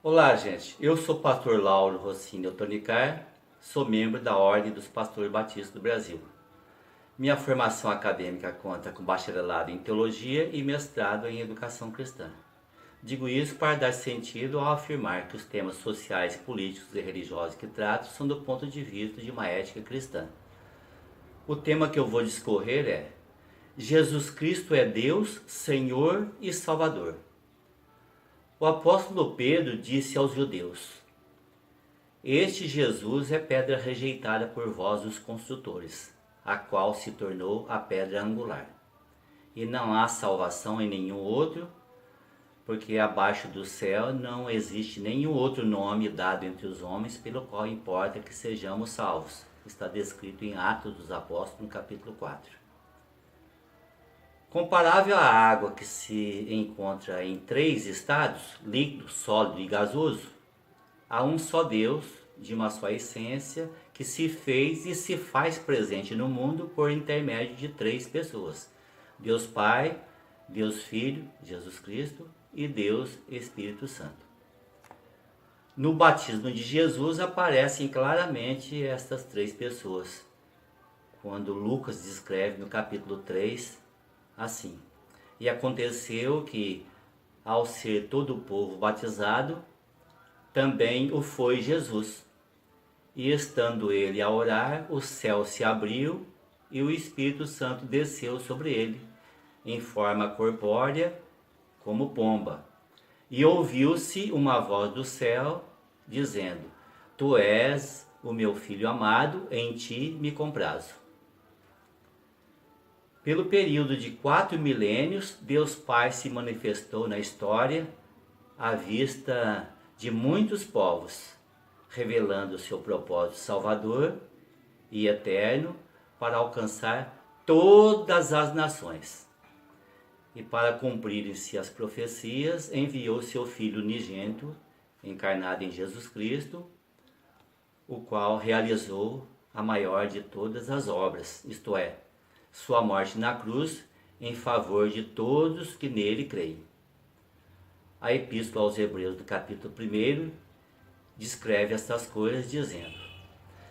Olá, gente. Eu sou o pastor Lauro Rossini Otonicar, sou membro da Ordem dos Pastores Batistas do Brasil. Minha formação acadêmica conta com bacharelado em Teologia e mestrado em Educação Cristã. Digo isso para dar sentido ao afirmar que os temas sociais, políticos e religiosos que trato são do ponto de vista de uma ética cristã. O tema que eu vou discorrer é: Jesus Cristo é Deus, Senhor e Salvador. O apóstolo Pedro disse aos judeus: Este Jesus é pedra rejeitada por vós, os construtores, a qual se tornou a pedra angular. E não há salvação em nenhum outro, porque abaixo do céu não existe nenhum outro nome dado entre os homens pelo qual importa que sejamos salvos. Está descrito em Atos dos Apóstolos, no capítulo 4. Comparável à água que se encontra em três estados, líquido, sólido e gasoso, há um só Deus, de uma só essência, que se fez e se faz presente no mundo por intermédio de três pessoas: Deus Pai, Deus Filho, Jesus Cristo, e Deus Espírito Santo. No batismo de Jesus aparecem claramente estas três pessoas, quando Lucas descreve no capítulo 3 assim: E aconteceu que, ao ser todo o povo batizado, também o foi Jesus. E estando ele a orar, o céu se abriu e o Espírito Santo desceu sobre ele, em forma corpórea, como pomba. E ouviu-se uma voz do céu, dizendo: Tu és o meu filho amado, em ti me comprazo. Pelo período de 4 milênios, Deus Pai se manifestou na história à vista de muitos povos, revelando o seu propósito salvador e eterno para alcançar todas as nações. E para cumprirem-se as profecias, enviou seu Filho unigênito, encarnado em Jesus Cristo, o qual realizou a maior de todas as obras, isto é, sua morte na cruz em favor de todos que nele creem. A Epístola aos Hebreus, do capítulo 1, descreve estas coisas dizendo: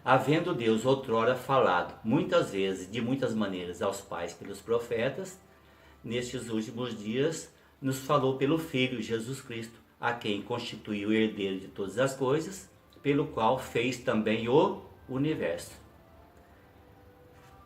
Havendo Deus outrora falado muitas vezes, de muitas maneiras, aos pais pelos profetas, nestes últimos dias nos falou pelo Filho Jesus Cristo, a quem constituiu o herdeiro de todas as coisas, pelo qual fez também o universo.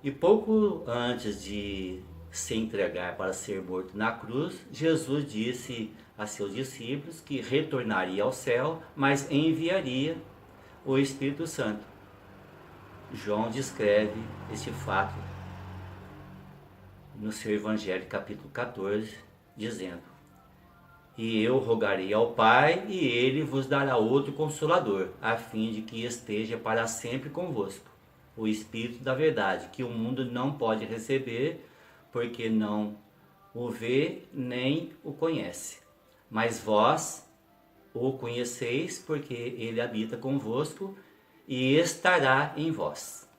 E pouco antes de se entregar para ser morto na cruz, Jesus disse a seus discípulos que retornaria ao céu, mas enviaria o Espírito Santo. João descreve este fato no seu Evangelho, capítulo 14, dizendo: E eu rogarei ao Pai, e ele vos dará outro Consolador, a fim de que esteja para sempre convosco, o Espírito da verdade, que o mundo não pode receber, porque não o vê nem o conhece. Mas vós o conheceis, porque ele habita convosco e estará em vós.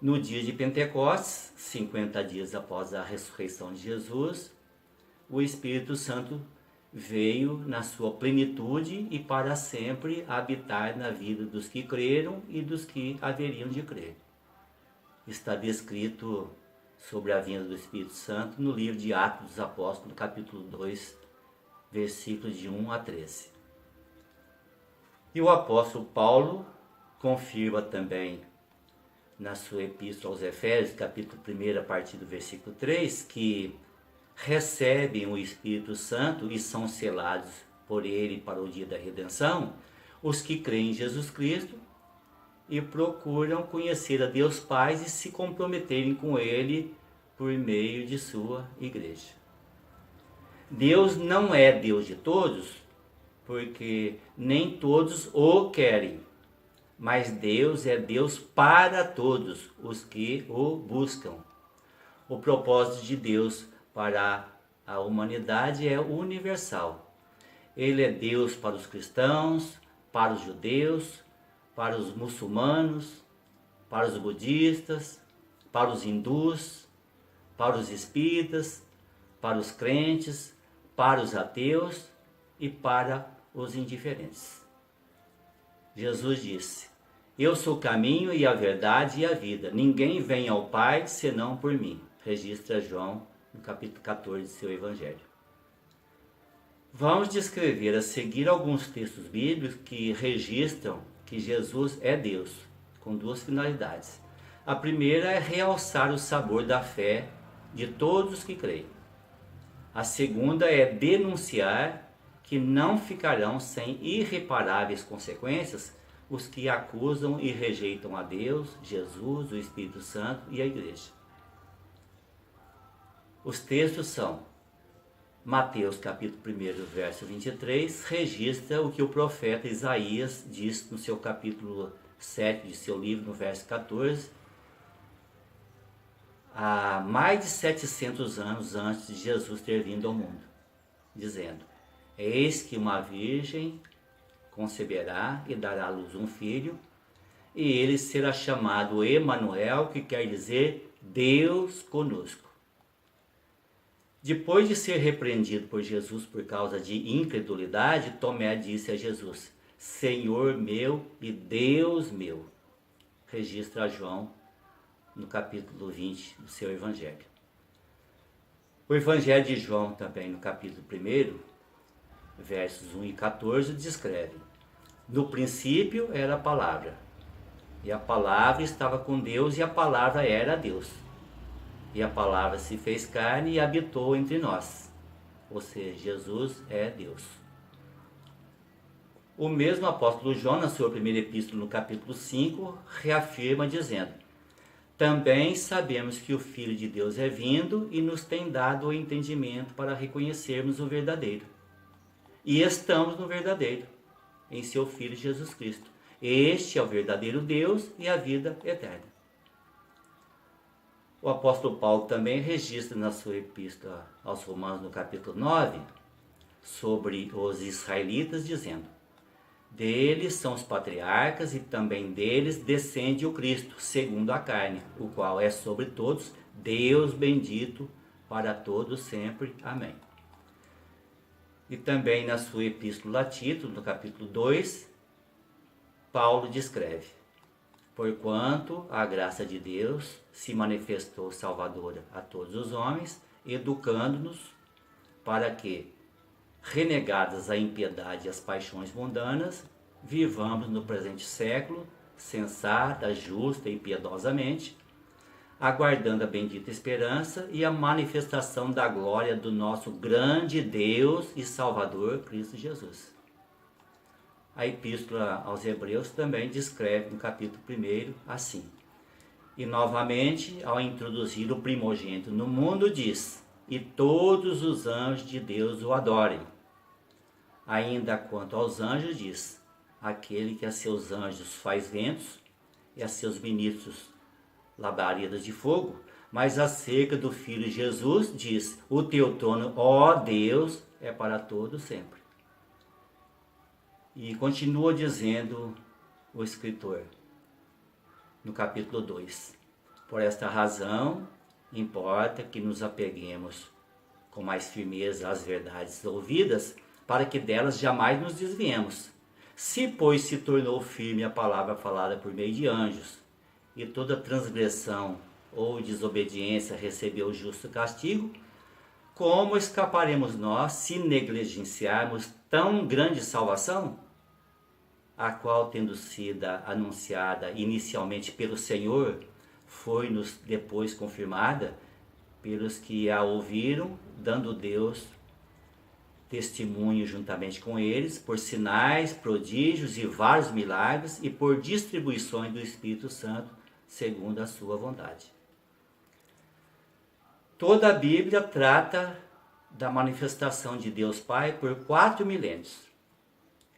No dia de Pentecostes, 50 dias após a ressurreição de Jesus, o Espírito Santo veio na sua plenitude e para sempre habitar na vida dos que creram e dos que haveriam de crer. Está descrito sobre a vinda do Espírito Santo no livro de Atos dos Apóstolos, capítulo 2, versículos de 1 a 13. E o apóstolo Paulo confirma também na sua epístola aos Efésios, capítulo 1, a partir do versículo 3, que recebem o Espírito Santo e são selados por ele para o dia da redenção os que creem em Jesus Cristo e procuram conhecer a Deus Pai e se comprometerem com ele por meio de sua igreja. Deus não é Deus de todos, porque nem todos o querem, mas Deus é Deus para todos os que o buscam. O propósito de Deus para a humanidade é universal. Ele é Deus para os cristãos, para os judeus, para os muçulmanos, para os budistas, para os hindus, para os espíritas, para os crentes, para os ateus e para os indiferentes. Jesus disse: eu sou o caminho e a verdade e a vida. Ninguém vem ao Pai senão por mim. Registra João no capítulo 14 de seu Evangelho. Vamos descrever a seguir alguns textos bíblicos que registram que Jesus é Deus, com duas finalidades. A primeira é realçar o sabor da fé de todos que creem. A segunda é denunciar que não ficarão sem irreparáveis consequências os que acusam e rejeitam a Deus, Jesus, o Espírito Santo e a Igreja. Os textos são: Mateus capítulo 1, verso 23, registra o que o profeta Isaías diz no seu capítulo 7 de seu livro, no verso 14, há mais de 700 anos antes de Jesus ter vindo ao mundo, dizendo: eis que uma virgem conceberá e dará à luz um filho, e ele será chamado Emanuel, que quer dizer Deus conosco. Depois de ser repreendido por Jesus por causa de incredulidade, Tomé disse a Jesus: Senhor meu e Deus meu. Registra João no capítulo 20 do seu Evangelho. O Evangelho de João também, no capítulo 1, versos 1 e 14, descreve: no princípio era a palavra, e a palavra estava com Deus, e a palavra era Deus. E a palavra se fez carne e habitou entre nós. Ou seja, Jesus é Deus. O mesmo apóstolo João, na sua primeira epístola, no capítulo 5, reafirma dizendo: também sabemos que o Filho de Deus é vindo e nos tem dado o entendimento para reconhecermos o verdadeiro. E estamos no verdadeiro, em seu Filho Jesus Cristo. Este é o verdadeiro Deus e a vida eterna. O apóstolo Paulo também registra na sua epístola aos Romanos, no capítulo 9, sobre os israelitas, dizendo: deles são os patriarcas e também deles descende o Cristo, segundo a carne, o qual é sobre todos Deus bendito para todos sempre. Amém. E também na sua epístola a Tito, no capítulo 2, Paulo descreve: porquanto a graça de Deus se manifestou salvadora a todos os homens, educando-nos para que, renegadas a impiedade e as paixões mundanas, vivamos no presente século, sensata, justa e piedosamente, aguardando a bendita esperança e a manifestação da glória do nosso grande Deus e Salvador, Cristo Jesus. A epístola aos Hebreus também descreve no capítulo 1 assim: e novamente, ao introduzir o primogênito no mundo, diz: e todos os anjos de Deus o adorem. Ainda quanto aos anjos, diz: aquele que a seus anjos faz ventos e a seus ministros labaredas de fogo. Mas acerca do Filho Jesus, diz: o teu trono, ó Deus, é para todo sempre. E continua dizendo o escritor, no capítulo 2: por esta razão, importa que nos apeguemos com mais firmeza às verdades ouvidas, para que delas jamais nos desviemos. Se, pois, se tornou firme a palavra falada por meio de anjos, e toda transgressão ou desobediência recebeu justo castigo, como escaparemos nós se negligenciarmos tão grande salvação, a qual, tendo sido anunciada inicialmente pelo Senhor, foi-nos depois confirmada pelos que a ouviram, dando Deus testemunho juntamente com eles, por sinais, prodígios e vários milagres, e por distribuições do Espírito Santo, segundo a sua vontade. Toda a Bíblia trata da manifestação de Deus Pai por 4 milênios.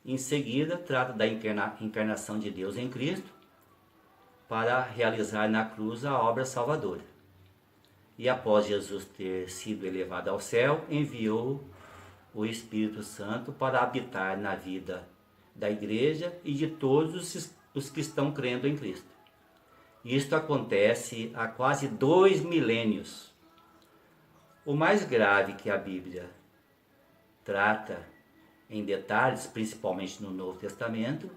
Em seguida, trata da encarnação de Deus em Cristo para realizar na cruz a obra salvadora. E após Jesus ter sido elevado ao céu, enviou o Espírito Santo para habitar na vida da igreja e de todos os que estão crendo em Cristo. Isto acontece há quase 2 milênios. O mais grave que a Bíblia trata em detalhes, principalmente no Novo Testamento,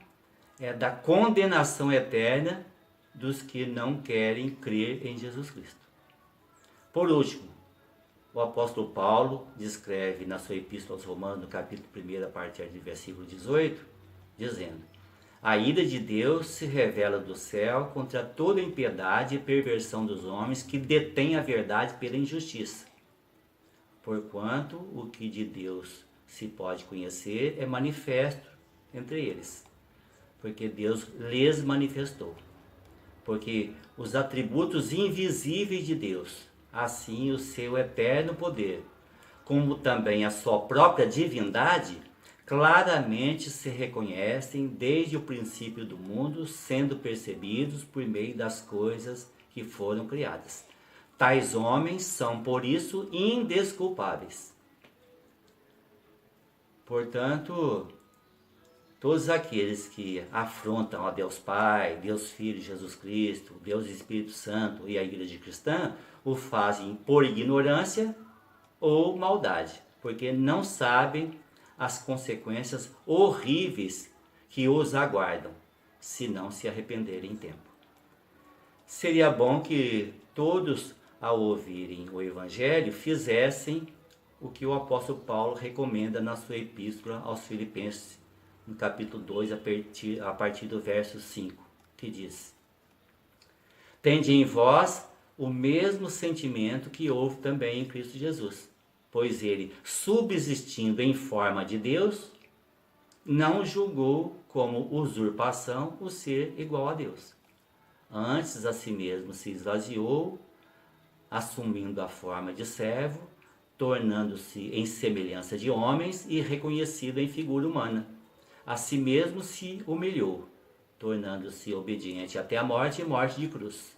é da condenação eterna dos que não querem crer em Jesus Cristo. Por último, o apóstolo Paulo descreve na sua epístola aos Romanos, no capítulo 1, a partir do versículo 18, dizendo: a ira de Deus se revela do céu contra toda impiedade e perversão dos homens que detêm a verdade pela injustiça. Porquanto o que de Deus se pode conhecer é manifesto entre eles, porque Deus lhes manifestou. Porque os atributos invisíveis de Deus, assim o seu eterno poder, como também a sua própria divindade, claramente se reconhecem desde o princípio do mundo, sendo percebidos por meio das coisas que foram criadas. Tais homens são, por isso, indesculpáveis. Portanto, todos aqueles que afrontam a Deus Pai, Deus Filho, Jesus Cristo, Deus Espírito Santo e a Igreja Cristã, o fazem por ignorância ou maldade, porque não sabem as consequências horríveis que os aguardam, se não se arrependerem em tempo. Seria bom que todos, ao ouvirem o Evangelho, fizessem o que o apóstolo Paulo recomenda na sua epístola aos Filipenses, no capítulo 2, a partir do verso 5, que diz: tende em vós o mesmo sentimento que houve também em Cristo Jesus, pois ele, subsistindo em forma de Deus, não julgou como usurpação o ser igual a Deus. Antes a si mesmo se esvaziou, assumindo a forma de servo, tornando-se em semelhança de homens e reconhecido em figura humana. A si mesmo se humilhou, tornando-se obediente até a morte e morte de cruz.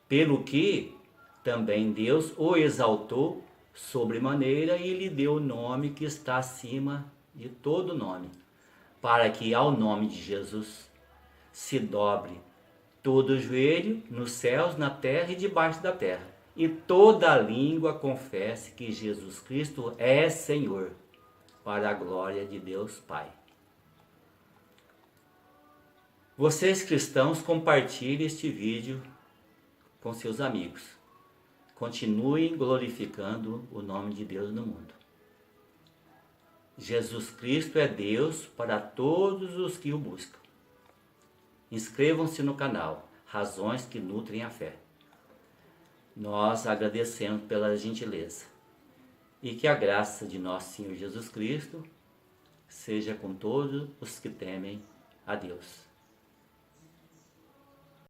Pelo que também Deus o exaltou sobremaneira e lhe deu o nome que está acima de todo nome, para que ao nome de Jesus se dobre todo o joelho nos céus, na terra e debaixo da terra, e toda a língua confesse que Jesus Cristo é Senhor, para a glória de Deus Pai. Vocês cristãos, compartilhem este vídeo com seus amigos. Continuem glorificando o nome de Deus no mundo. Jesus Cristo é Deus para todos os que o buscam. Inscrevam-se no canal Razões que Nutrem a Fé. Nós agradecemos pela gentileza. E que a graça de nosso Senhor Jesus Cristo seja com todos os que temem a Deus.